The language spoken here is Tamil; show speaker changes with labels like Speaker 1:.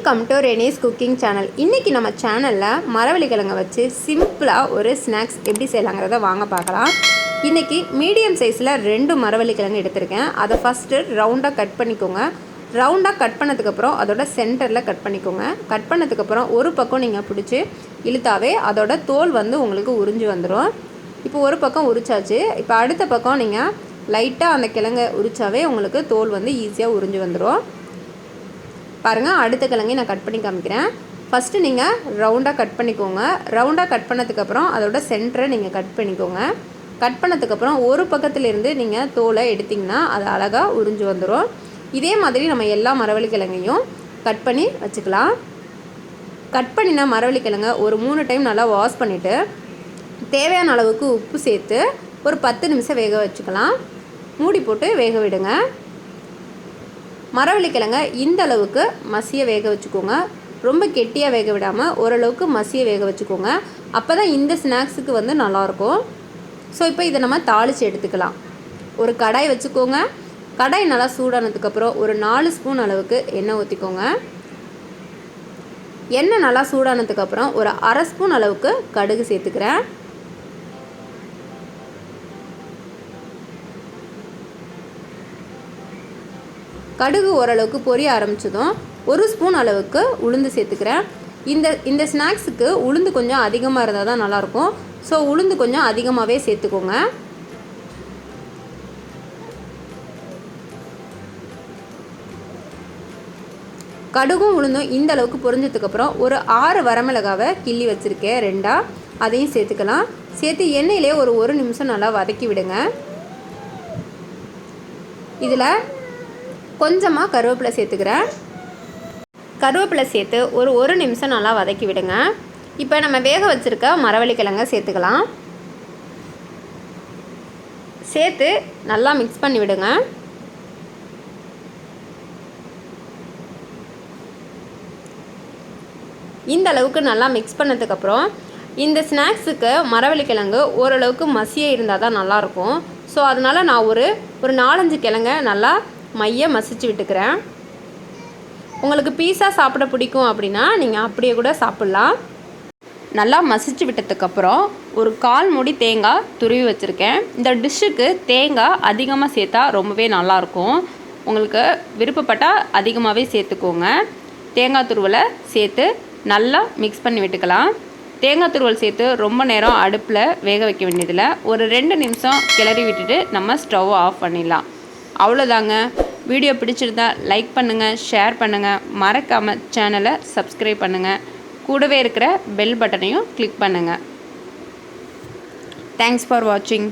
Speaker 1: Welcome to Reni's cooking channel. இன்றைக்கி நம்ம சேனலில் மரவள்ளி கிழங்க வச்சு சிம்பிளாக ஒரு ஸ்நாக்ஸ் எப்படி செய்யலாங்கிறத வாங்க பார்க்கலாம். இன்றைக்கி மீடியம் சைஸில் 2 மரவள்ளி கிழங்கு எடுத்திருக்கேன். அதை ஃபஸ்ட்டு ரவுண்டாக கட் பண்ணிக்கோங்க. ரவுண்டாக கட் பண்ணதுக்கப்புறம் அதோட சென்டரில் கட் பண்ணிக்கோங்க. கட் பண்ணதுக்கப்புறம் ஒரு பக்கம் நீங்கள் பிடிச்சி இழுத்தாவே அதோட தோல் வந்து உங்களுக்கு உறிஞ்சி வந்துடும். இப்போ ஒரு பக்கம் உரிச்சாச்சு. இப்போ அடுத்த பக்கம் நீங்கள் லைட்டாக அந்த கிழங்கை உரிச்சாவே உங்களுக்கு தோல் வந்து ஈஸியாக உறிஞ்சி வந்துடும். பாருங்கள், அடுத்த கிழங்கையும் நான் கட் பண்ணி காமிக்கிறேன். ஃபஸ்ட்டு நீங்கள் ரவுண்டாக கட் பண்ணிக்கோங்க. ரவுண்டாக கட் பண்ணதுக்கப்புறம் அதோட சென்டரை நீங்கள் கட் பண்ணிக்கோங்க. கட் பண்ணதுக்கப்புறம் ஒரு பக்கத்துலேருந்து நீங்கள் தோலை எடுத்திங்கன்னா அது அழகாக உறிஞ்சி வந்துடும். இதே மாதிரி நம்ம எல்லா மரவள்ளி கிழங்கையும் கட் பண்ணி வச்சுக்கலாம். கட் பண்ணின மரவள்ளி கிழங்கை ஒரு 3 டைம் நல்லா வாஷ் பண்ணிவிட்டு தேவையான அளவுக்கு உப்பு சேர்த்து ஒரு 10 நிமிஷம் வேக வச்சுக்கலாம். மூடி போட்டு வேக விடுங்க. மரவள்ளி கிழங்க இந்த அளவுக்கு மசிய வேக வச்சுக்கோங்க. ரொம்ப கெட்டியாக வேக விடாமல் ஓரளவுக்கு மசிய வேக வச்சுக்கோங்க. அப்போ தான் இந்த ஸ்நாக்ஸுக்கு வந்து நல்லாயிருக்கும். ஸோ இப்போ இதை நம்ம தாளித்து எடுத்துக்கலாம். ஒரு கடாய் வச்சுக்கோங்க. கடாய் நல்லா சூடானதுக்கப்புறம் ஒரு 4 ஸ்பூன் அளவுக்கு எண்ணெய் ஊற்றிக்கோங்க. எண்ணெய் நல்லா சூடானதுக்கப்புறம் ஒரு அரை ஸ்பூன் அளவுக்கு கடுகு சேர்த்துக்கிறேன். கடுகு ஓரளவுக்கு பொரிய ஆரம்பிச்சதும் ஒரு ஸ்பூன் அளவுக்கு உளுந்து சேர்த்துக்கிறேன். இந்த ஸ்நாக்ஸுக்கு உளுந்து கொஞ்சம் அதிகமாக இருந்தால் தான் நல்லாயிருக்கும். ஸோ உளுந்து கொஞ்சம் அதிகமாகவே சேர்த்துக்கோங்க. கடுகும் உளுந்தும் இந்த அளவுக்கு பொரிஞ்சதுக்கப்புறம் ஒரு 6 வரமிளகாவை கிள்ளி வச்சுருக்கேன் 2ஆ. அதையும் சேர்த்துக்கலாம். சேர்த்து எண்ணெயிலே ஒரு நிமிஷம் நல்லா வதக்கி விடுங்க. இதில் கொஞ்சமாக கருவேப்பிலை சேர்த்துக்கிறேன். கருவேப்பிலை சேர்த்து ஒரு நிமிஷம் நல்லா வதக்கி விடுங்க. இப்போ நம்ம வேக வச்சுருக்க மரவள்ளி கிழங்க சேர்த்துக்கலாம். சேர்த்து நல்லா மிக்ஸ் பண்ணி விடுங்க. இந்த அளவுக்கு நல்லா மிக்ஸ் பண்ணதுக்கப்புறம் இந்த ஸ்நாக்ஸுக்கு மரவள்ளி கிழங்கு ஓரளவுக்கு மசிய இருந்தால் தான் நல்லாயிருக்கும். ஸோ அதனால் நான் ஒரு 4-5 கிழங்க நல்லா மைய மசிச்சு விட்டுக்கிறேன். உங்களுக்கு பீஸா சாப்பிட பிடிக்கும் அப்படின்னா நீங்கள் அப்படியே கூட சாப்பிட்லாம். நல்லா மசிச்சு விட்டதுக்கப்புறம் ஒரு 1/4 மூடி தேங்காய் துருவி வச்சுருக்கேன். இந்த டிஷ்ஷுக்கு தேங்காய் அதிகமாக சேர்த்தா ரொம்பவே நல்லாயிருக்கும். உங்களுக்கு விருப்பப்பட்டால் அதிகமாகவே சேர்த்துக்கோங்க. தேங்காய் துருவலை சேர்த்து நல்லா மிக்ஸ் பண்ணி விட்டுக்கலாம். தேங்காய் துருவல் சேர்த்து ரொம்ப நேரம் அடுப்பில் வேக வைக்க வேண்டியதில்லை. ஒரு 2 நிமிஷம் கிளறி விட்டுட்டு நம்ம ஸ்டவ் ஆஃப் பண்ணிடலாம். அவ்வளோதாங்க. வீடியோ பிடிச்சிருந்தா லைக் பண்ணுங்கள், ஷேர் பண்ணுங்கள், மறக்காமல் சேனலை சப்ஸ்கிரைப் பண்ணுங்கள். கூடவே இருக்கிற பெல் பட்டனையும் கிளிக் பண்ணுங்கள். தேங்க்ஸ் ஃபார் வாட்சிங்.